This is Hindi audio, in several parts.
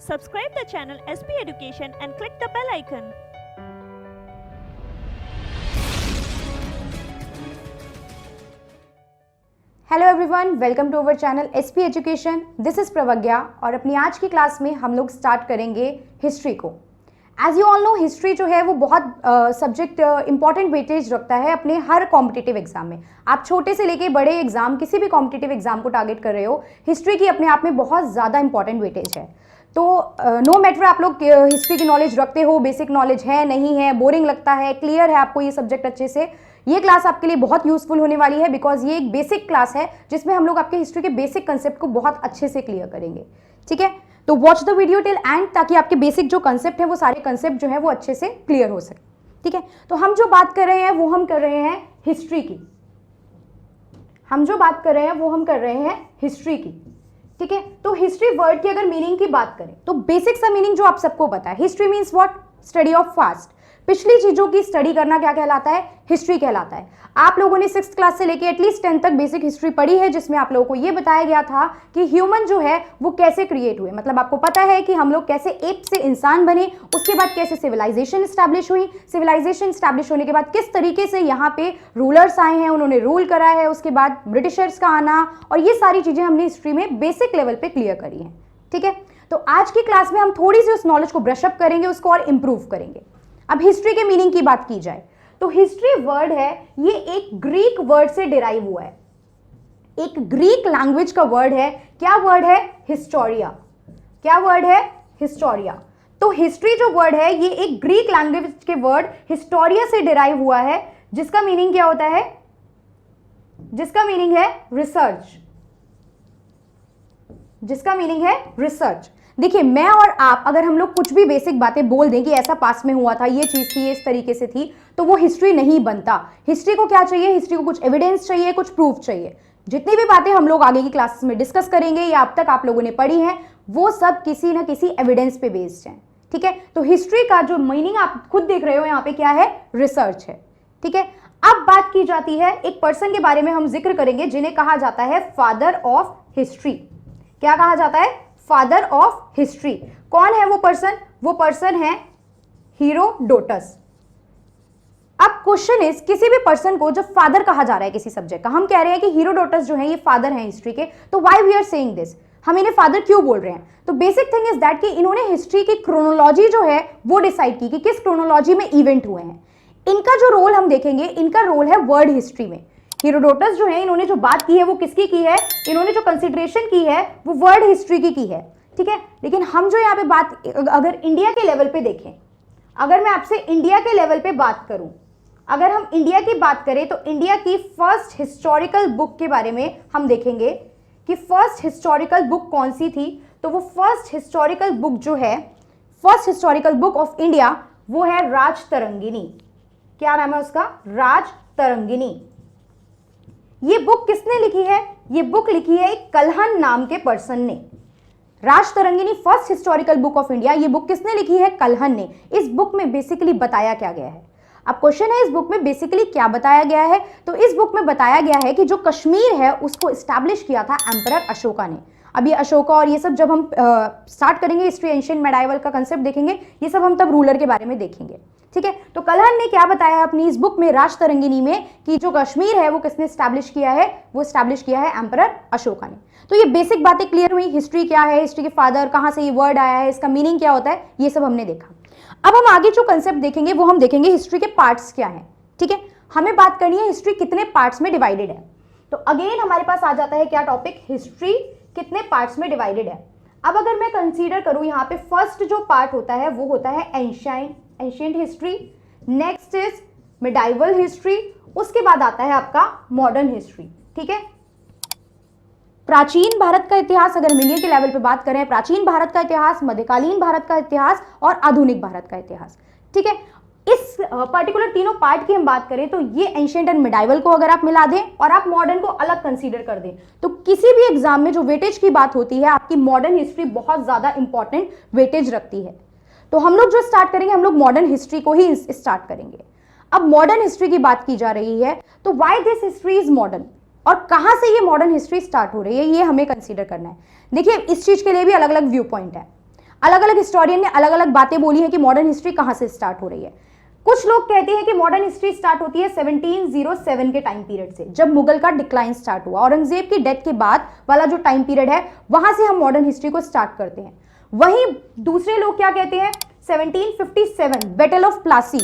Subscribe the channel SP Education and click the bell icon. Hello everyone, welcome to our channel SP education. This is Pravagya और अपनी आज की क्लास में हम लोग स्टार्ट करेंगे हिस्ट्री को। As you all know, history जो है वो बहुत सब्जेक्ट इंपॉर्टेंट वेटेज रखता है अपने हर कॉम्पिटिटिव एग्जाम में। आप छोटे से लेके बड़े एग्जाम, किसी भी कॉम्पिटिटिव एग्जाम को टारगेट कर रहे हो, हिस्ट्री की अपने आप में बहुत ज़्यादा इंपॉर्टेंट वेटेज है। तो नो मैटर आप लोग हिस्ट्री की नॉलेज रखते हो, बेसिक नॉलेज है नहीं है, बोरिंग लगता है, क्लियर है आपको ये सब्जेक्ट अच्छे से, ये क्लास आपके लिए बहुत यूजफुल होने वाली है। बिकॉज ये एक बेसिक क्लास है जिसमें हम लोग आपके हिस्ट्री के बेसिक कंसेप्ट को बहुत अच्छे से क्लियर करेंगे। ठीक है, तो watch the video till and, ताकि आपके बेसिक जो कंसेप्ट है वो सारे कंसेप्ट जो है वो अच्छे से क्लियर हो सके। ठीक है, तो हम जो बात कर रहे हैं वो हम कर रहे हैं हिस्ट्री की। हिस्ट्री की। ठीक है, तो हिस्ट्री वर्ड की अगर मीनिंग की बात करें तो बेसिक सा मीनिंग जो आप सबको पता है, history means what? Study of past. पिछली चीजों की स्टडी करना क्या कहलाता है? हिस्ट्री कहलाता है। आप लोगों ने 6th क्लास से लेके एटलीस्ट 10th तक बेसिक हिस्ट्री पढ़ी है, जिसमें आप लोगों को यह बताया गया था कि ह्यूमन जो है वो कैसे क्रिएट हुए। मतलब आपको पता है कि हम लोग कैसे एप से इंसान बने, उसके बाद कैसे सिविलाइजेशन स्टैब्लिश हुई, सिविलाइजेशन स्टैब्लिश होने के बाद किस तरीके से यहाँ पे रूलर्स आए हैं, उन्होंने रूल करा है, उसके बाद ब्रिटिशर्स का आना, और ये सारी चीजें हमने हिस्ट्री में बेसिक लेवल पे क्लियर करी है। ठीक है, तो आज की क्लास में हम थोड़ी सी उस नॉलेज को ब्रशअप करेंगे, उसको और इंप्रूव करेंगे। अब हिस्ट्री के मीनिंग की बात की जाए तो हिस्ट्री वर्ड है, ये एक ग्रीक वर्ड से डिराइव हुआ है, एक ग्रीक लैंग्वेज का वर्ड है। क्या वर्ड है? हिस्टोरिया। क्या वर्ड है? हिस्टोरिया। तो हिस्ट्री जो वर्ड है ये एक ग्रीक लैंग्वेज के वर्ड हिस्टोरिया से डिराइव हुआ है, जिसका मीनिंग क्या होता है? जिसका मीनिंग है रिसर्च। जिसका मीनिंग है रिसर्च। देखिए, मैं और आप अगर हम लोग कुछ भी बेसिक बातें बोल दें कि ऐसा पास में हुआ था, ये चीज थी, ये इस तरीके से थी, तो वो हिस्ट्री नहीं बनता। हिस्ट्री को क्या चाहिए? हिस्ट्री को कुछ एविडेंस चाहिए, कुछ प्रूफ चाहिए। जितनी भी बातें हम लोग आगे की क्लासेस में डिस्कस करेंगे या अब तक आप लोगों ने पढ़ी हैं, वो सब किसी ना किसी एविडेंस पे बेस्ड है। ठीक है, तो हिस्ट्री का जो मीनिंग आप खुद देख रहे हो यहाँ पे क्या है? रिसर्च है। ठीक है, अब बात की जाती है एक पर्सन के बारे में, हम जिक्र करेंगे जिन्हें कहा जाता है फादर ऑफ हिस्ट्री। क्या कहा जाता है? Father of history. कौन है वो पर्सन? वो पर्सन है हीरोडोटस। अब क्वेश्चन इज, किसी भी पर्सन को जब फादर कहा जा रहा है किसी सब्जेक्ट का, हम कह रहे हैं कि हीरोडोटस जो है ये फादर है हिस्ट्री के, तो why we are saying this? हम इन्हें फादर क्यों बोल रहे हैं? तो बेसिक थिंग इज दैट कि इन्होंने हिस्ट्री की क्रोनोलॉजी जो है वो डिसाइड की कि किस क्रोनोलॉजी में इवेंट हुए हैं। इनका जो रोल हम देखेंगे, इनका रोल है वर्ल्ड हिस्ट्री में। हीरोडोटस जो है, इन्होंने जो बात की है वो किसकी की है? इन्होंने जो कंसिडरेशन की है वो वर्ल्ड हिस्ट्री की है। ठीक है, लेकिन हम जो यहाँ पे बात अगर इंडिया के लेवल पे देखें, अगर मैं आपसे इंडिया के लेवल पे बात करूं, अगर हम इंडिया की बात करें तो इंडिया की फर्स्ट हिस्टोरिकल बुक के बारे में हम देखेंगे कि फर्स्ट हिस्टोरिकल बुक कौन सी थी। तो वो फर्स्ट हिस्टोरिकल बुक जो है, first historical book of India, वो है राजतरंगिणी। क्या नाम है उसका? राजतरंगिणी। ये बुक किसने लिखी है? ये बुक लिखी है एक कल्हन नाम के पर्सन ने। Rajatarangini first historical book of India, ये बुक किसने लिखी है? कल्हन ने। इस बुक में बेसिकली बताया क्या गया है? अब क्वेश्चन है, इस बुक में बेसिकली क्या बताया गया है? तो इस बुक में बताया गया है कि जो कश्मीर है उसको एस्टैब्लिश किया था एम्परर अशोका ने। अब ये अशोका और ये सब जब हम स्टार्ट करेंगे, हिस्ट्री एंशिएंट मेडाइवल का कंसेप्ट देखेंगे, ये सब हम तब रूलर के बारे में देखेंगे। ठीक है, तो कल्हन ने क्या बताया अपनी इस बुक में राजतरंगिणी में कि जो कश्मीर है वो किसने स्टैब्लिश किया है? वो स्टैब्लिश किया है एम्परर अशोका ने। तो ये बेसिक बातें क्लियर हुई, हिस्ट्री क्या है, हिस्ट्री के फादर, कहां से ये वर्ड आया है, इसका मीनिंग क्या होता है, ये सब हमने देखा। अब हम आगे जो कंसेप्ट देखेंगे वो हम देखेंगे हिस्ट्री के पार्ट्स क्या हैं। ठीक है, हमें बात करनी है हिस्ट्री कितने पार्ट्स में डिवाइडेड है। तो अगेन हमारे पास आ जाता है क्या टॉपिक? हिस्ट्री कितने पार्ट्स में डिवाइडेड है। अब अगर मैं कंसीडर करूं, यहाँ पे फर्स्ट जो पार्ट होता है वो होता है ancient history, next is medieval history, उसके बाद आता है आपका मॉडर्न हिस्ट्री। ठीक है, प्राचीन भारत का इतिहास, अगर हम इंडिया के लेवल पे बात करें, प्राचीन भारत का इतिहास, मध्यकालीन भारत का इतिहास और आधुनिक भारत का इतिहास। ठीक है, इस पर्टिकुलर तीनों पार्ट की हम बात करें तो ये एंशिएंट एंड मिडाइवल को अगर आप मिला दें और आप मॉडर्न को अलग कंसीडर कर दें, तो किसी भी एग्जाम में जो वेटेज की बात होती है, आपकी मॉडर्न हिस्ट्री बहुत ज्यादा इंपॉर्टेंट वेटेज रखती है। तो हम लोग जो स्टार्ट करेंगे, हम लोग मॉडर्न हिस्ट्री को ही स्टार्ट करेंगे। अब मॉडर्न हिस्ट्री की बात की जा रही है, तो why this history is modern, और कहां से ये मॉडर्न हिस्ट्री स्टार्ट हो रही है, ये हमें कंसीडर करना है। देखिए, इस चीज के लिए भी अलग अलग व्यू पॉइंट है। अलग अलग हिस्टोरियन ने अलग अलग बातें बोली हैं कि मॉडर्न हिस्ट्री कहां से स्टार्ट हो रही है। कुछ लोग कहते हैं कि मॉडर्न हिस्ट्री स्टार्ट होती है 1707 के टाइम पीरियड से, जब मुगल का डिक्लाइन स्टार्ट हुआ। औरंगजेब की डेथ के बाद वाला जो टाइम पीरियड है वहां से हम मॉडर्न हिस्ट्री को स्टार्ट करते हैं। वहीं दूसरे लोग क्या कहते हैं, 1757 battle of Plassey.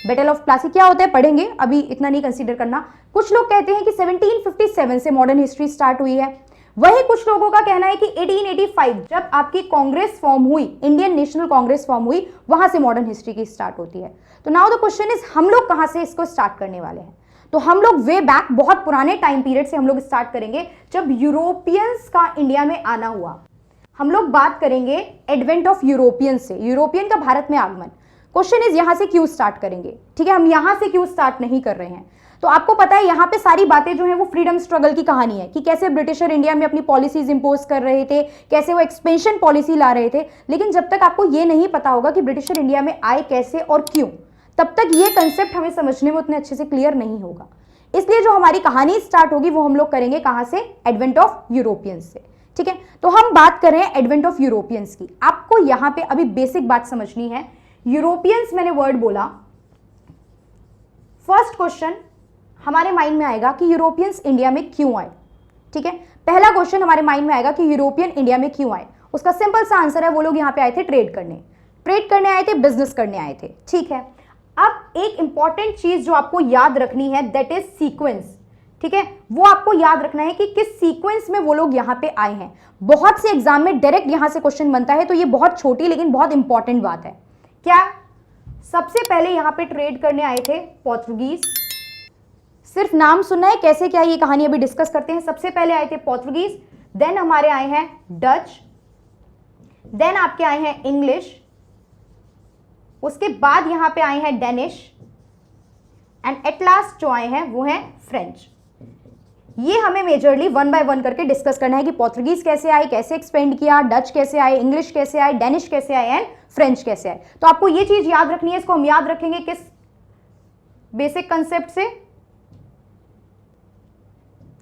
Battle of Plassey क्या होता है पढ़ेंगे, अभी इतना नहीं कंसीडर करना। कुछ लोग कहते हैं कि 1757 से मॉडर्न हिस्ट्री स्टार्ट हुई है। वहीं कुछ लोगों का कहना है कि 1885 जब आपकी कांग्रेस फॉर्म हुई, इंडियन नेशनल कांग्रेस फॉर्म हुई, वहां से मॉडर्न हिस्ट्री की स्टार्ट होती है। तो नाउ द क्वेश्चन इज, हम लोग कहां से इसको स्टार्ट करने वाले हैं? तो हम लोग वे बैक बहुत पुराने टाइम पीरियड से हम लोग स्टार्ट करेंगे, जब यूरोपियंस का इंडिया में आना हुआ। हम लोग बात करेंगे एडवेंट ऑफ यूरोपियन से, यूरोपियन का भारत में आगमन। क्वेश्चन इज, यहां से क्यों स्टार्ट करेंगे? ठीक है, हम यहां से क्यों स्टार्ट नहीं कर रहे हैं? तो आपको पता है यहाँ पे सारी बातें जो है वो फ्रीडम स्ट्रगल की कहानी है, कि कैसे ब्रिटिशर इंडिया में अपनी पॉलिसीज इंपोज कर रहे थे, कैसे वो एक्सपेंशन पॉलिसी ला रहे थे। लेकिन जब तक आपको ये नहीं पता होगा कि ब्रिटिशर इंडिया में आए कैसे और क्यों, तब तक ये कंसेप्ट हमें समझने में उतने अच्छे से क्लियर नहीं होगा। इसलिए जो हमारी कहानी स्टार्ट होगी वो हम लोग करेंगे कहां से? एडवेंट ऑफ यूरोपियंस से। ठीक है, तो हम बात कर रहे हैं एडवेंट ऑफ यूरोपियंस की। आपको यहां पे अभी बेसिक बात समझनी है। यूरोपियंस मैंने वर्ड बोला, फर्स्ट क्वेश्चन हमारे माइंड में आएगा कि यूरोपियंस इंडिया में क्यों आए। ठीक है, पहला क्वेश्चन हमारे माइंड में आएगा कि यूरोपियन इंडिया में क्यों आए। उसका सिंपल सा आंसर है, वो लोग यहां पे आए थे ट्रेड करने आए थे, बिजनेस करने आए थे। ठीक है, अब एक इंपॉर्टेंट चीज जो आपको याद रखनी है, दैट इज सीक्वेंस। ठीक है, वो आपको याद रखना है कि किस सीक्वेंस में वो लोग यहां पे आए हैं। बहुत से एग्जाम में डायरेक्ट यहां से क्वेश्चन बनता है, तो ये बहुत छोटी लेकिन बहुत इंपॉर्टेंट बात है। क्या सबसे पहले यहां पे ट्रेड करने आए थे पोर्तुगीज? सिर्फ नाम सुनना है, कैसे क्या ये कहानी अभी डिस्कस करते हैं। सबसे पहले आए थे पोर्तुगीज, देन हमारे आए हैं डच, देन आपके आए हैं इंग्लिश, उसके बाद यहां पे आए हैं डेनिश, एंड एट लास्ट जो आए हैं वो हैं फ्रेंच। ये हमें मेजरली वन बाय वन करके डिस्कस करना है कि पोर्तुगीज कैसे आए, कैसे एक्सपेंड किया, डच कैसे आए, इंग्लिश कैसे आए, डेनिश कैसे आए एंड फ्रेंच कैसे आए। तो आपको ये चीज याद रखनी है। इसको हम याद रखेंगे किस बेसिक कंसेप्ट से?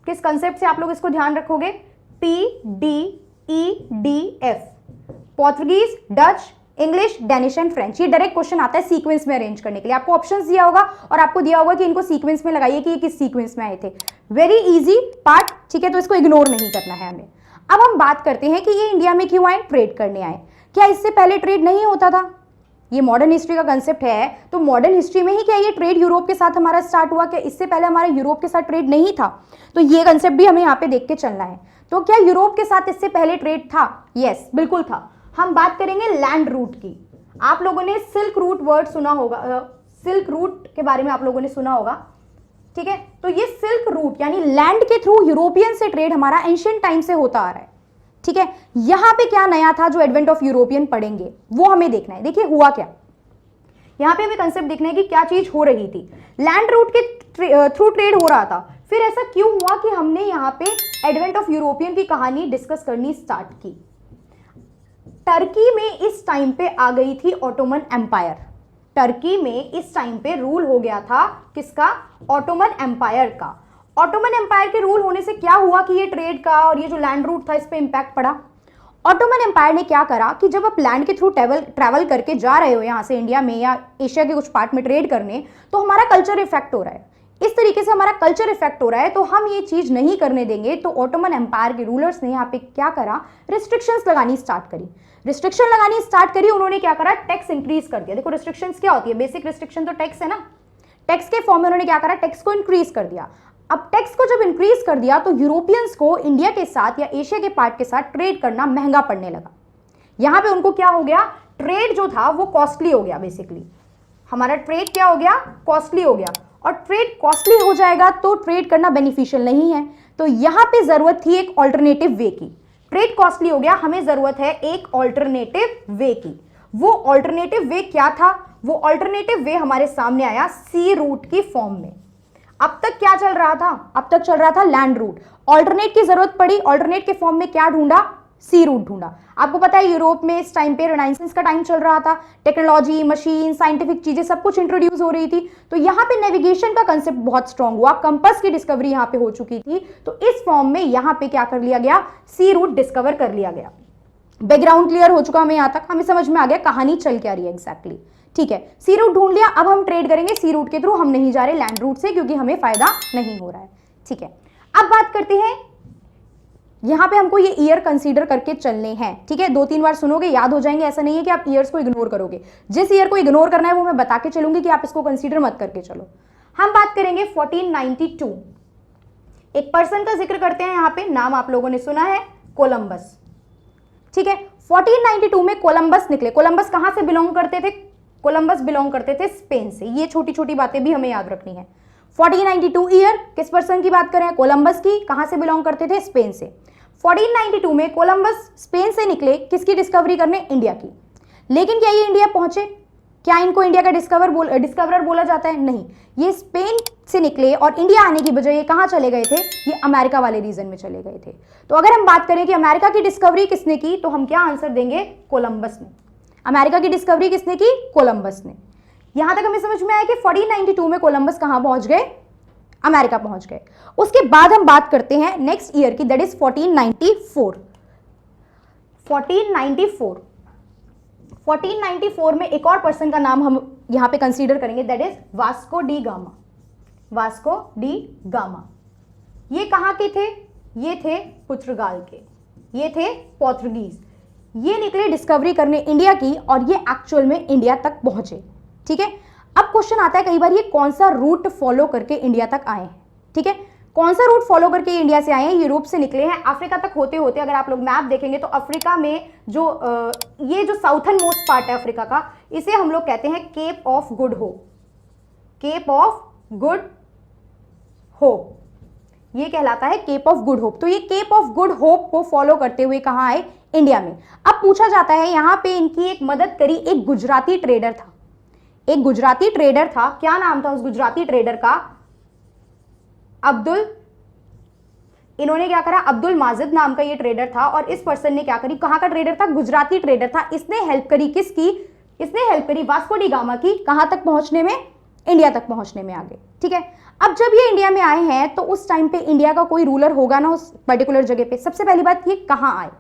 किस कंसेप्ट से आप लोग इसको ध्यान रखोगे? PDEDF, Portuguese, Dutch, English, Danish and French. ये डायरेक्ट क्वेश्चन आता है सीक्वेंस में अरेंज करने के लिए। आपको ऑप्शंस दिया होगा और आपको दिया होगा कि इनको सीक्वेंस में लगाइए कि ये किस सीक्वेंस में आए थे। वेरी इजी पार्ट, ठीक है, तो इसको इग्नोर नहीं करना है हमें। अब हम बात करते हैं कि ये इंडिया में क्यों आए, ट्रेड करने आए। क्या इससे पहले ट्रेड नहीं होता था? ये मॉडर्न हिस्ट्री का कंसेप्ट है, तो मॉडर्न हिस्ट्री में ही क्या ये ट्रेड यूरोप के साथ हमारा स्टार्ट हुआ? क्या इससे पहले हमारा यूरोप के साथ ट्रेड नहीं था? तो ये कंसेप्ट भी हमें यहाँ पे देख के चलना है। तो क्या यूरोप के साथ इससे पहले ट्रेड था? यस, बिल्कुल था। हम बात करेंगे लैंड रूट की। आप लोगों ने सिल्क रूट वर्ड सुना होगा, सिल्क रूट के बारे में आप लोगों ने सुना होगा। ठीक है, तो ये सिल्क रूट यानी लैंड के थ्रू यूरोपियन से ट्रेड हमारा एंशिएंट टाइम से होता आ रहा है। ठीक है, यहां पे क्या नया था जो एडवेंट ऑफ यूरोपियन पढ़ेंगे वो हमें देखना है। देखिए हुआ क्या, यहां पे हमें कंसेप्ट देखना है कि क्या चीज हो रही थी। लैंड रूट के थ्रू ट्रेड हो रहा था, फिर ऐसा क्यों हुआ कि हमने यहां पे एडवेंट ऑफ यूरोपियन की कहानी डिस्कस करनी स्टार्ट की? टर्की में इस टाइम पे आ गई थी ऑटोमन एम्पायर। टर्की में इस टाइम पे रूल हो गया था किसका? ऑटोमन एम्पायर का। ऑटोमन एम्पायर के रूल होने से क्या हुआ कि ये ट्रेड का और ये जो लैंड रूट था इस पे इंपैक्ट पड़ा। ऑटोमन एम्पायर ने क्या करा कि जब आप लैंड के थ्रू ट्रैवल करके जा रहे हो यहाँ से इंडिया में या एशिया के कुछ पार्ट में ट्रेड करने, तो हमारा कल्चर इफेक्ट हो रहा है। इस तरीके से हमारा कल्चर इफेक्ट हो रहा है, तो हम ये चीज नहीं करने देंगे। तो ऑटोमन एम्पायर के रूलर्स ने यहाँ पे क्या करा? रिस्ट्रिक्शंस लगानी स्टार्ट करी। रिस्ट्रिक्शन लगानी स्टार्ट करी, उन्होंने क्या करा? टैक्स इंक्रीज कर दिया। देखो रिस्ट्रिक्शंस क्या होती है? बेसिक रिस्ट्रिक्शन तो टैक्स है ना। टैक्स के फॉर्म में उन्होंने क्या करा? टैक्स को इंक्रीज कर दिया। अब टैक्स को जब इंक्रीज कर दिया तो यूरोपियंस को इंडिया के साथ या एशिया के पार्ट के साथ ट्रेड करना महंगा पड़ने लगा। यहां पे उनको क्या हो गया? ट्रेड जो था वो कॉस्टली हो गया। बेसिकली हमारा ट्रेड क्या हो गया? कॉस्टली हो गया। और ट्रेड कॉस्टली हो जाएगा तो ट्रेड करना बेनिफिशियल नहीं है। तो यहां पे जरूरत थी एक ऑल्टरनेटिव वे की। ट्रेड कॉस्टली हो गया, हमें जरूरत है एक ऑल्टरनेटिव वे की। वो ऑल्टरनेटिव वे क्या था? वो ऑल्टरनेटिव वे हमारे सामने आया सी रूट की फॉर्म में। अब तक क्या चल रहा था? अब तक चल रहा था लैंड रूट। ऑल्टरनेट की जरूरत पड़ी, ऑल्टरनेट के फॉर्म में क्या ढूंढा? सी रूट ढूंढा। आपको पता है यूरोप में इस टाइम पे रिनाइसेंस का टाइम चल रहा था। टेक्नोलॉजी, मशीन, साइंटिफिक चीजें सब कुछ इंट्रोड्यूस हो रही थी। तो यहाँ पे नेविगेशन का कंसेप्ट बहुत स्ट्रांग हुआ। कंपास की डिस्कवरी यहाँ पे हो चुकी थी। तो इस फॉर्म में यहाँ पे क्या कर लिया गया? सी रूट डिस्कवर कर लिया गया। बैकग्राउंड क्लियर हो चुका हमें, यहां तक हमें समझ में आ गया कहानी चल क्या रही है एग्जैक्टली। ठीक है, सी रूट ढूंढ लिया, अब हम ट्रेड करेंगे सी रूट के थ्रू, हम नहीं जा रहे लैंड रूट से क्योंकि हमें फायदा नहीं हो रहा है। ठीक है, अब बात करते हैं, यहां पे हमको ये ईयर कंसीडर करके चलने हैं। ठीक है, 2-3 बार सुनोगे याद हो जाएंगे, ऐसा नहीं है कि आप ईयर्स को इग्नोर करोगे। जिस ईयर को इग्नोर करना है वो मैं बता के चलूंगी कि आप इसको कंसीडर मत करके चलो। हम बात करेंगे 1492, एक पर्सन का जिक्र करते हैं यहां पे, नाम आप लोगों ने सुना है, कोलंबस। ठीक है, 1492 में कोलंबस निकले। कोलंबस कहां से बिलोंग करते थे? कोलंबस बिलोंग करते थे स्पेन से। ये छोटी छोटी बातें भी हमें याद रखनी है। 1492 ईयर, किस पर्सन की बात करें? कोलंबस की। कहां से बिलोंग करते थे? स्पेन से। 1492 में कोलंबस स्पेन से निकले, किसकी डिस्कवरी करने? इंडिया की। लेकिन क्या ये इंडिया पहुंचे? क्या इनको इंडिया का डिस्कवरर बोला जाता है? नहीं, ये स्पेन से निकले और इंडिया आने की बजाय ये कहां चले गए थे? ये अमेरिका वाले रीजन में चले गए थे। तो अगर हम बात करें कि अमेरिका की डिस्कवरी किसने की, तो हम क्या आंसर देंगे? कोलंबस ने। अमेरिका की डिस्कवरी किसने की? कोलंबस ने। यहां तक हमें समझ में आया कि 1492 में कोलंबस कहां पहुंच गए? अमेरिका पहुंच गए। उसके बाद हम बात करते हैं नेक्स्ट ईयर की, दैट इज 1494। 1494 में एक और पर्सन का नाम हम यहां पे कंसीडर करेंगे, that is Vasco da gamma. Vasco da gamma, ये कहां के थे? ये थे पुर्तगाल के, ये थे पोर्तुगीज। ये निकले डिस्कवरी करने इंडिया की और ये एक्चुअल में इंडिया तक पहुंचे। ठीक है, अब क्वेश्चन आता है कई बार, ये कौन सा रूट फॉलो करके इंडिया तक आए हैं? ठीक है, कौन सा रूट फॉलो करके इंडिया से आए हैं? यूरोप से निकले हैं, अफ्रीका तक होते होते, अगर आप लोग मैप देखेंगे तो अफ्रीका में जो ये जो साउथर्न मोस्ट पार्ट है अफ्रीका का, इसे हम लोग कहते हैं Cape of Good Hope. Cape of Good Hope, ये कहलाता है केप ऑफ गुड होप। तो ये केप ऑफ गुड होप को फॉलो करते हुए कहां आए? इंडिया में। अब पूछा जाता है यहां पे इनकी एक मदद करी एक गुजराती ट्रेडर था। एक गुजराती ट्रेडर था, क्या नाम था उस गुजराती ट्रेडर का? अब्दुल, इन्होंने क्या करा? अब्दुल माजिद नाम का ये ट्रेडर था और इस पर्सन ने क्या करी? कहां का ट्रेडर था? गुजराती ट्रेडर था। इसने हेल्प करी किसकी? इसने हेल्प करी वास्को डी गामा की। कहां तक पहुंचने में? इंडिया तक पहुंचने में आगे। ठीक है, अब जब ये इंडिया में आए हैं तो उस टाइम पे इंडिया का कोई रूलर होगा ना उस पर्टिकुलर जगह पे। सबसे पहली बात, ये कहां आए?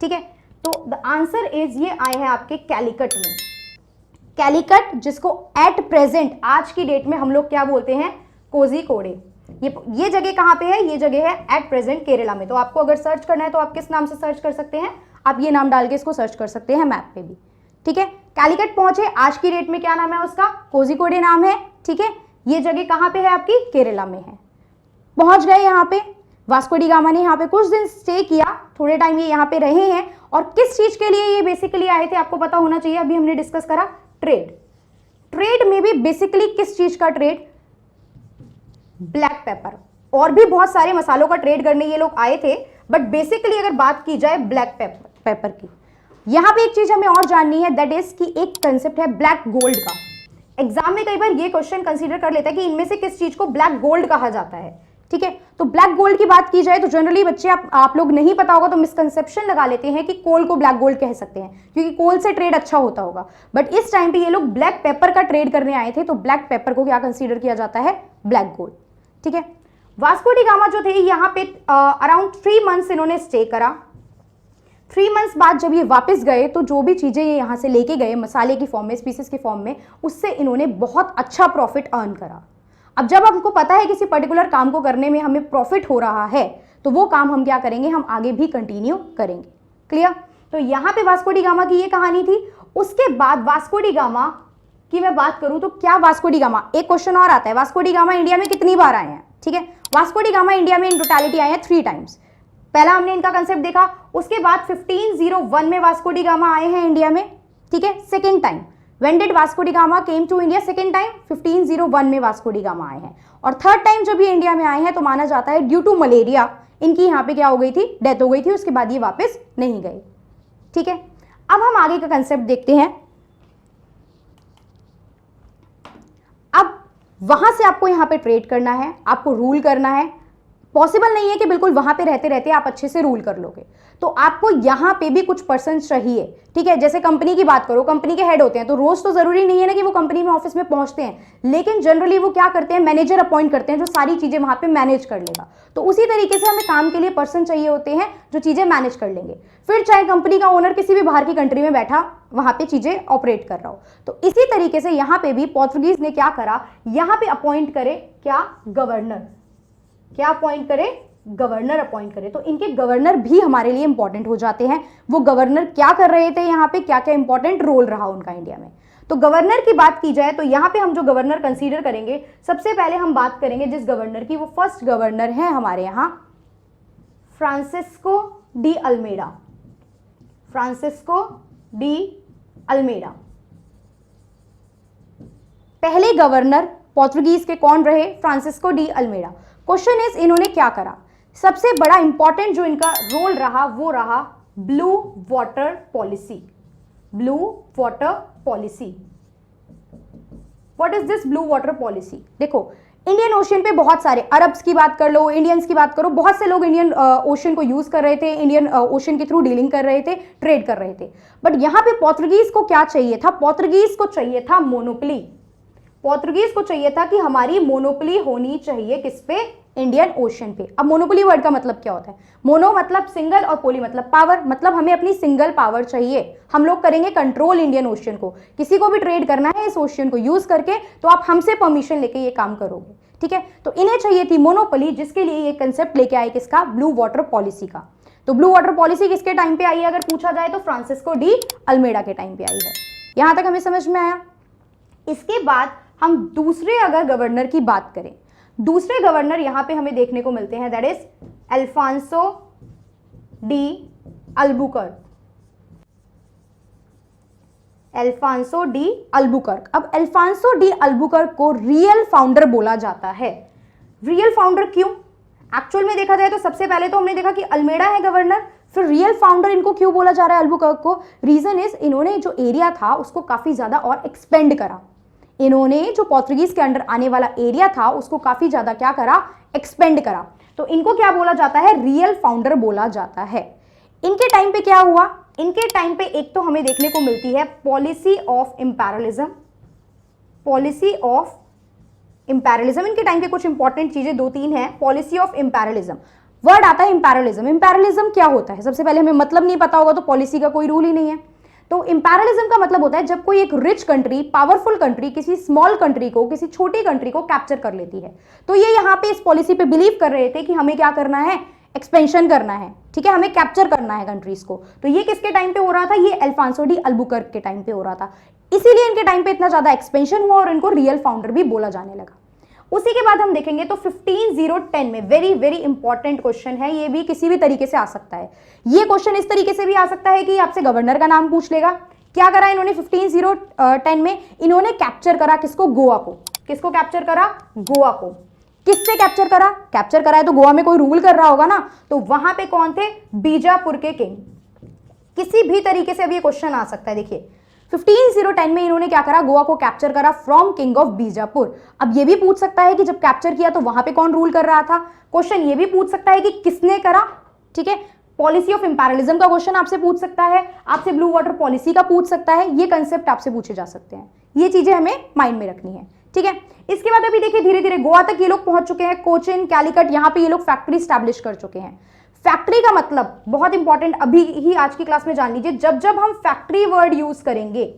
ठीक है, तो द आंसर इज ये आए हैं आपके कैलिकट में। कैलिकट, जिसको एट प्रेजेंट आज की डेट में हम लोग क्या बोलते हैं? कोझिकोडे। ये जगह कहां पे है? ये जगह है एट प्रेजेंट केरला में। तो आपको अगर सर्च करना है तो आप किस नाम से सर्च कर सकते हैं? आप ये नाम डाल के इसको सर्च कर सकते हैं मैप पे भी। ठीक है, कैलिकट पहुंचे, आज की डेट में क्या नाम है उसका? कोझिकोडे नाम है। ठीक है, ये जगह कहां पे है आपकी? केरला में है। पहुंच गए यहाँ पे, वास्को डी गामा ने यहाँ पे कुछ दिन स्टे किया, थोड़े टाइम ये यहाँ पे रहे हैं। और किस चीज के लिए ये बेसिकली आए थे आपको पता होना चाहिए, अभी हमने डिस्कस करा, ट्रेड। ट्रेड में भी बेसिकली किस चीज का ट्रेड? Black pepper. और भी बहुत सारे मसालों का ट्रेड करने ये लोग आए थे, बट बेसिकली अगर बात की जाए ब्लैक पेपर की, यहां पे एक चीज हमें और जाननी है, दैट इज कि एक कंसेप्ट है ब्लैक गोल्ड का। एग्जाम में कई बार ये क्वेश्चन कंसीडर कर लेता है कि इनमें से किस चीज को ब्लैक गोल्ड कहा जाता है। ठीक है, तो ब्लैक गोल्ड की बात की जाए तो जनरली बच्चे आप लोग नहीं पता होगा तो मिसकंसेप्शन लगा लेते हैं कि कोल को ब्लैक गोल्ड कह सकते हैं क्योंकि कोल से ट्रेड अच्छा होता होगा। बट इस टाइम पे ये लोग ब्लैक पेपर का ट्रेड करने आए थे, तो ब्लैक पेपर को क्या कंसीडर किया जाता है? Black gold. ठीक है, वास्को डी गामा जो थे यहाँ पे अराउंड 3 मंथ्स इन्होंने स्टे करा। 3 मंथ्स बाद जब ये वापस गए तो जो भी चीजें ये यहाँ से लेके गए मसाले की फॉर्म में, स्पीसीज की फॉर्म में, उससे इन्होंने बहुत अच्छा प्रॉफिट अर्न करा। अब जब हमको पता है किसी पर्टिकुलर काम को करने में हमें प्रॉफिट हो रहा है तो वो काम हम क्या करेंगे? हम आगे भी कंटिन्यू करेंगे। क्लियर? तो यहाँ पे वास्को डी गामा की ये कहानी थी। उसके बाद वास्को डी गामा की मैं बात करूं तो क्या वास्को डी गामा, एक क्वेश्चन और आता है, वास्को डी गामा इंडिया में कितनी बार आए हैं? ठीक है, वास्को डी गामा इंडिया में इन टोटलिटी आए हैं 3 टाइम्स। पहला हमने इनका कंसेप्ट देखा, उसके बाद 1501 में वास्को डी गामा आए हैं इंडिया में। ठीक है, second time when did Vasco da Gama came to India? Second time 1501 में वास्को डी गामा आए हैं। और थर्ड टाइम जब ये इंडिया में आए हैं तो माना जाता है ड्यू टू मलेरिया इनकी यहाँ पे क्या हो गई थी? डेथ हो गई थी। उसके बाद ये वापस नहीं गए। ठीक है, अब हम आगे का कंसेप्ट देखते हैं। अब वहां से आपको यहां पे ट्रेड करना है, आपको रूल करना है, पॉसिबल नहीं है कि बिल्कुल वहां पे रहते रहते आप अच्छे से रूल कर लोगे, तो आपको यहां पे भी कुछ पर्सन चाहिए, ठीक है। जैसे कंपनी की बात करो, कंपनी के हेड होते हैं, तो रोज तो जरूरी नहीं है ना कि वो कंपनी में ऑफिस में पहुंचते हैं, लेकिन जनरली वो क्या करते हैं, मैनेजर अपॉइंट करते हैं जो सारी चीजें वहां पे मैनेज कर लेगा। तो उसी तरीके से हमें काम के लिए पर्सन चाहिए होते हैं जो चीजें मैनेज कर लेंगे, फिर चाहे कंपनी का ओनर किसी भी बाहर की कंट्री में बैठा वहां पे चीजें ऑपरेट कर रहा हो। तो इसी तरीके से यहां पे भी पोर्तुगीज ने क्या करा, यहां पे अपॉइंट करे क्या, गवर्नर, क्या अपॉइंट करे, गवर्नर अपॉइंट करे। तो इनके गवर्नर भी हमारे लिए इंपॉर्टेंट हो जाते हैं। वो गवर्नर क्या कर रहे थे यहाँ पे, क्या क्या इंपॉर्टेंट रोल रहा उनका इंडिया में। तो गवर्नर की बात की जाए तो यहाँ पे हम जो गवर्नर कंसीडर करेंगे, सबसे पहले हम बात करेंगे जिस गवर्नर की, वो फर्स्ट गवर्नर है हमारे यहाँ Francisco de Almeida, Francisco de Almeida. पहले गवर्नर पोर्तुगीज के कौन रहे, Francisco de Almeida. Question is इन्होंने क्या करा, सबसे बड़ा इंपॉर्टेंट जो इनका रोल रहा वो रहा blue water policy, blue water policy. What is this blue water policy? देखो इंडियन ओशन पे बहुत सारे, अरब्स की बात कर लो, इंडियंस की बात करो, बहुत से लोग इंडियन ओशन को यूज कर रहे थे, इंडियन ओशन के थ्रू डीलिंग कर रहे थे, ट्रेड कर रहे थे। बट यहां पे पोर्तुगीज को क्या चाहिए था, पोर्तुगीज को चाहिए था मोनोपोली, पोर्तुगीज को चाहिए था कि हमारी मोनोपोली होनी चाहिए किस पे, इंडियन ओशन पे। अब मोनोपोली वर्ड का मतलब क्या होता है, मोनो मतलब सिंगल और पोली मतलब पावर, मतलब हमें अपनी सिंगल पावर चाहिए, हम लोग करेंगे कंट्रोल इंडियन ओशन को, किसी को भी ट्रेड करना है इस ओशन को यूज करके तो आप हमसे परमिशन लेके ये काम करोगे, ठीक है। तो इन्हें चाहिए थी मोनोपोली, जिसके लिए ये कंसेप्ट लेके आए किसका, ब्लू वाटर पॉलिसी का। तो ब्लू वाटर पॉलिसी किसके टाइम पे आई है अगर पूछा जाए तो फ्रांसिस्को डी अल्मेडा के टाइम पे आई है। यहां तक हमें समझ में आया। इसके बाद हम दूसरे अगर गवर्नर की बात करें, दूसरे गवर्नर यहां पे हमें देखने को मिलते हैं, that is Alfonso de Albuquerque, Alfonso de Albuquerque. अब अल्फांसो डी अल्बुकर्क को रियल फाउंडर बोला जाता है। रियल फाउंडर क्यों? एक्चुअल में देखा जाए तो सबसे पहले तो हमने देखा कि अल्मेडा है गवर्नर, फिर रियल फाउंडर इनको क्यों बोला जा रहा है अल्बुकर्क को? रीजन इज इन्होंने जो एरिया था उसको काफी ज्यादा और एक्सपेंड करा, इन्होंने जो पोर्तुगीज के अंडर आने वाला एरिया था उसको काफी ज्यादा क्या करा, एक्सपेंड करा। तो इनको क्या बोला जाता है, रियल फाउंडर बोला जाता है। इनके टाइम पे क्या हुआ, इनके टाइम पे एक तो हमें देखने को मिलती है पॉलिसी ऑफ इंपैरियलिज्म, पॉलिसी ऑफ इंपैरियलिज्म। इनके टाइम पे कुछ इंपॉर्टेंट चीजें दो तीन है। पॉलिसी ऑफ इंपैरियलिज्म, वर्ड आता है इंपैरियलिज्म। इंपैरियलिज्म क्या होता है, सबसे पहले हमें मतलब नहीं पता होगा तो पॉलिसी का कोई रूल ही नहीं है। तो इंपैरियलिज्म का मतलब होता है जब कोई एक रिच कंट्री, पावरफुल कंट्री किसी स्मॉल कंट्री को, किसी छोटी कंट्री को कैप्चर कर लेती है। तो ये यहाँ पे इस पॉलिसी पे बिलीव कर रहे थे कि हमें क्या करना है, एक्सपेंशन करना है, ठीक है, हमें कैप्चर करना है कंट्रीज को। तो ये किसके टाइम पे हो रहा था, ये अल्फांसो डी अल्बुकर्क के टाइम पे हो रहा था। इसीलिए इनके टाइम पे इतना ज्यादा एक्सपेंशन हुआ और इनको रियल फाउंडर भी बोला जाने लगा। उसी के बाद हम देखेंगे तो 15010 में वेरी वेरी इंपॉर्टेंट क्वेश्चन है, ये भी किसी भी तरीके से आ सकता है। ये क्वेश्चन इस तरीके से भी आ सकता है कि आपसे गवर्नर का नाम पूछ लेगा। क्या करा इन्होंने 15010 में, इन्होंने कैप्चर करा किसको, गोवा को। किसको कैप्चर करा, गोवा को। किससे कैप्चर करा, कैप्चर करा है तो गोवा में कोई रूल कर रहा होगा ना, तो वहां पे कौन थे, बीजापुर के किंग। किसी भी तरीके से अब ये क्वेश्चन आ सकता है। देखिए 15010 में इन्होंने क्या करा, गोवा को कैप्चर करा फ्रॉम किंग ऑफ बीजापुर। अब ये भी पूछ सकता है कि जब कैप्चर किया तो वहां पे कौन रूल कर रहा था। क्वेश्चन ये भी पूछ सकता है कि किसने करा, ठीक है। पॉलिसी ऑफ इंपैरियलिज्म का क्वेश्चन आपसे पूछ सकता है, आपसे ब्लू वाटर पॉलिसी का पूछ सकता है, ये कंसेप्ट आपसे पूछे जा सकते हैं। ये चीजें हमें माइंड में रखनी है, ठीक है। इसके बाद अभी देखिए धीरे धीरे गोवा तक ये लोग पहुंच चुके हैं, कोचिन, कैलिकट, यहाँ पे ये लोग फैक्ट्री स्टैब्लिश कर चुके हैं। फैक्ट्री का मतलब बहुत इंपॉर्टेंट, अभी ही आज की क्लास में जान लीजिए। जब जब हम फैक्ट्री वर्ड यूज करेंगे,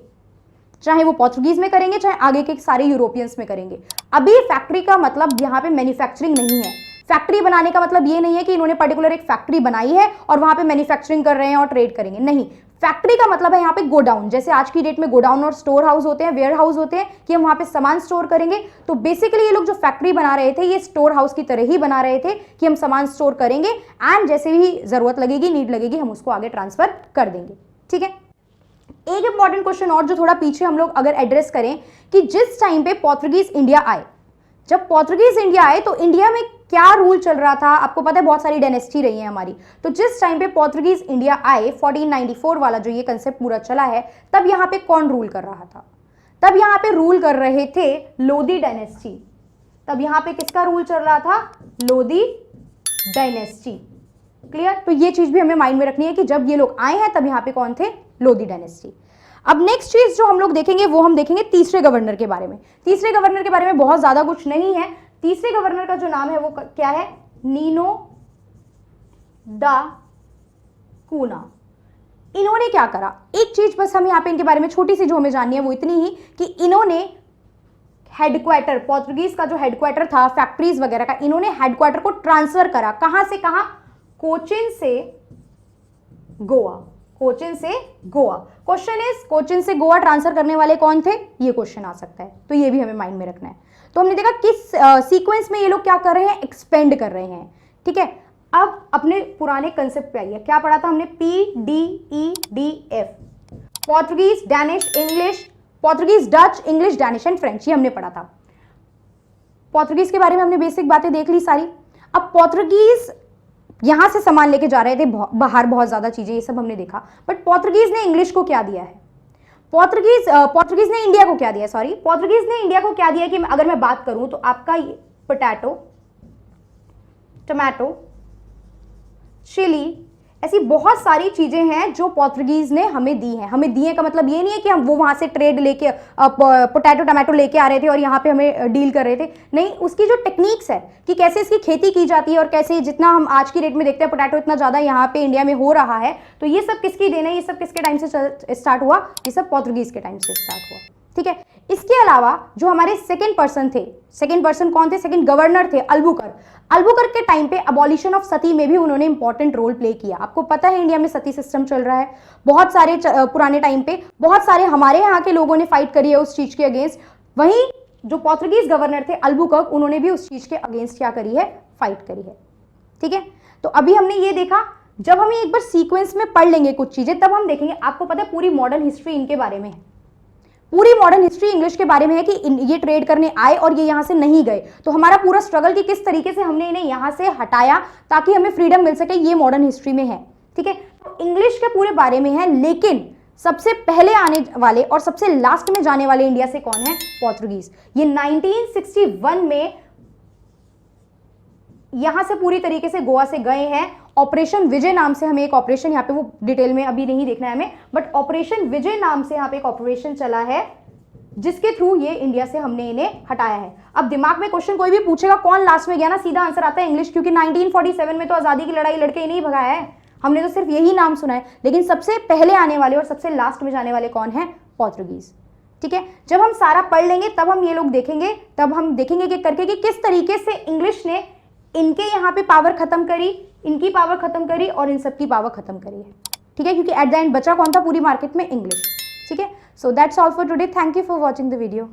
चाहे वो पोर्तुगीज में करेंगे चाहे आगे के सारे यूरोपियंस में करेंगे, अभी फैक्ट्री का मतलब यहाँ पे मैन्युफैक्चरिंग नहीं है। फैक्ट्री बनाने का मतलब ये नहीं है कि इन्होंने पर्टिकुलर एक फैक्ट्री बनाई है और वहां पे मैन्युफैक्चरिंग कर रहे हैं और ट्रेड करेंगे, नहीं। फैक्ट्री का मतलब है यहाँ पे गोडाउन, जैसे आज की डेट में गोडाउन और स्टोर हाउस होते हैं, वेयर हाउस होते हैं, कि हम वहां पे सामान स्टोर करेंगे। तो बेसिकली ये लोग जो फैक्ट्री बना रहे थे ये स्टोर हाउस की तरह ही बना रहे थे कि हम सामान स्टोर करेंगे एंड जैसे भी जरूरत लगेगी, नीड लगेगी, हम उसको आगे ट्रांसफर कर देंगे, ठीक है। एक इंपॉर्टेंट क्वेश्चन और जो थोड़ा पीछे हम लोग अगर एड्रेस करें कि जिस टाइम पे पोर्तुगीज इंडिया आए, जब पोर्तुगीज इंडिया आए तो इंडिया में क्या रूल चल रहा था, आपको पता है बहुत सारी डायनेस्टी रही है हमारी। तो जिस टाइम पे पोर्तुगीज इंडिया आए, 1494 वाला जो ये कंसेप्ट पूरा चला है, तब यहाँ पे कौन रूल कर रहा था, तब यहाँ पे रूल कर रहे थे लोधी डायनेस्टी। तब यहाँ पे किसका रूल चल रहा था, लोधी डायनेस्टी। क्लियर? तो ये चीज भी हमें माइंड में रखनी है कि जब ये लोग आए हैं तब यहाँ पे कौन थे? लोधी डायनेस्टी। अब नेक्स्ट चीज जो हम लोग देखेंगे वो हम देखेंगे तीसरे गवर्नर के बारे में। तीसरे गवर्नर के बारे में बहुत ज्यादा कुछ नहीं है। तीसरे गवर्नर का जो नाम है वो क्या है? नीनो दा कूना। इन्होंने क्या करा? एक चीज बस हम यहाँ पे इनके बारे में छोटी सी जो हमें जाननी है वो इतनी ही कि इन्होंने हेडक्वार्टर, पोर्तुगीज का जो हेडक्वार्टर था फैक्ट्रीज वगैरह का, इन्होंने हेडक्वार्टर को ट्रांसफर करा। कहां से कहां? कोचिन से गोवा। कोचिन से गोवा। क्वेश्चन इज कोचिन से गोवा ट्रांसफर करने वाले कौन थे? ये क्वेश्चन आ सकता है, तो ये भी हमें माइंड में रखना है। तो हमने देखा किस सीक्वेंस में ये लोग क्या कर रहे हैं? एक्सपेंड कर रहे हैं। ठीक है, अब अपने पुराने कंसेप्ट पे आइए। क्या पढ़ा था हमने? PDEDF, Portuguese, Danish, English, Portuguese, Dutch, English, Danish and French, ये हमने पढ़ा था। पोर्तुगीज के बारे में हमने बेसिक बातें देख ली सारी। अब पोर्तुगीज यहां से सामान लेके जा रहे थे बाहर, बहुत ज्यादा चीजें, ये सब हमने देखा। बट पोर्तुगीज ने इंग्लिश को क्या दिया है? पोर्तुगीज ने इंडिया को क्या दिया? सॉरी, पोर्तुगीज ने इंडिया को क्या दिया कि अगर मैं बात करूं तो आपका पोटैटो, टमाटो, चिली, ऐसी बहुत सारी चीजें हैं जो पोर्तुगीज ने हमें दी हैं। हमें दिए का मतलब ये नहीं है कि हम वो वहां से ट्रेड लेके पोटैटो टमाटो लेके आ रहे थे और यहाँ पे हमें डील कर रहे थे। नहीं, उसकी जो टेक्निक्स है कि कैसे इसकी खेती की जाती है और कैसे जितना हम आज की डेट में देखते हैं पोटैटो इतना ज्यादा यहाँ पे इंडिया में हो रहा है, तो ये सब किसकी देन है? ये सब किसके टाइम से स्टार्ट हुआ? ये सब पोर्तुगीज के टाइम से स्टार्ट हुआ। ठीक है, इसके अलावा जो हमारे सेकंड पर्सन थे, सेकंड पर्सन कौन थे? सेकंड गवर्नर थे अल्बुकर। अल्बुकर के टाइम पे अबॉलिशन ऑफ सती में भी उन्होंने इंपॉर्टेंट रोल प्ले किया। आपको पता है इंडिया में सती सिस्टम चल रहा है, बहुत सारे पुराने टाइम पे बहुत सारे हमारे यहाँ के लोगों ने फाइट करी है उस चीज के अगेंस्ट। वहीं जो पोर्तुगीज गवर्नर थे अल्बुकर, उन्होंने भी उस चीज के अगेंस्ट क्या करी है? फाइट करी है। ठीक है, तो अभी हमने ये देखा। जब हम एक बार सीक्वेंस में पढ़ लेंगे कुछ चीजें तब हम देखेंगे। आपको पता है पूरी मॉडर्न हिस्ट्री इनके बारे में है। पूरी मॉडर्न हिस्ट्री इंग्लिश के बारे में है कि ये ट्रेड करने आए और ये यहां से नहीं गए। तो हमारा पूरा स्ट्रगल कि किस तरीके से हमने इन्हें यहां से हटाया ताकि हमें फ्रीडम मिल सके, ये मॉडर्न हिस्ट्री में है। ठीक है, तो इंग्लिश के पूरे बारे में है। लेकिन सबसे पहले आने वाले और सबसे लास्ट में जाने वाले इंडिया से कौन है? पोर्तुगीज। ये 1961 में यहां से पूरी तरीके से गोवा से गए हैं। ऑपरेशन विजय नाम से हमें एक ऑपरेशन, यहाँ पे वो डिटेल में अभी नहीं देखना है हमें, बट ऑपरेशन विजय नाम से यहाँ पे एक ऑपरेशन चला है जिसके थ्रू ये इंडिया से हमने इन्हें हटाया है। अब दिमाग में क्वेश्चन कोई भी पूछेगा कौन लास्ट में गया ना, सीधा आंसर आता है इंग्लिश, क्योंकि 1947 में तो आजादी की लड़ाई लड़के ही नहीं भगाया है, हमने तो सिर्फ यही नाम सुना है। लेकिन सबसे पहले आने वाले और सबसे लास्ट में जाने वाले कौन है? पोर्तुगीज। ठीक है, जब हम सारा पढ़ लेंगे तब हम ये लोग देखेंगे, तब हम देखेंगे कि करके कि किस तरीके से इंग्लिश ने इनके यहाँ पे पावर खत्म करी, इनकी पावर खत्म करी और इन सबकी पावर खत्म करी है। ठीक है, क्योंकि एट द एंड बचा कौन था पूरी मार्केट में? इंग्लिश। ठीक है, so that's all for today. Thank you for watching the video.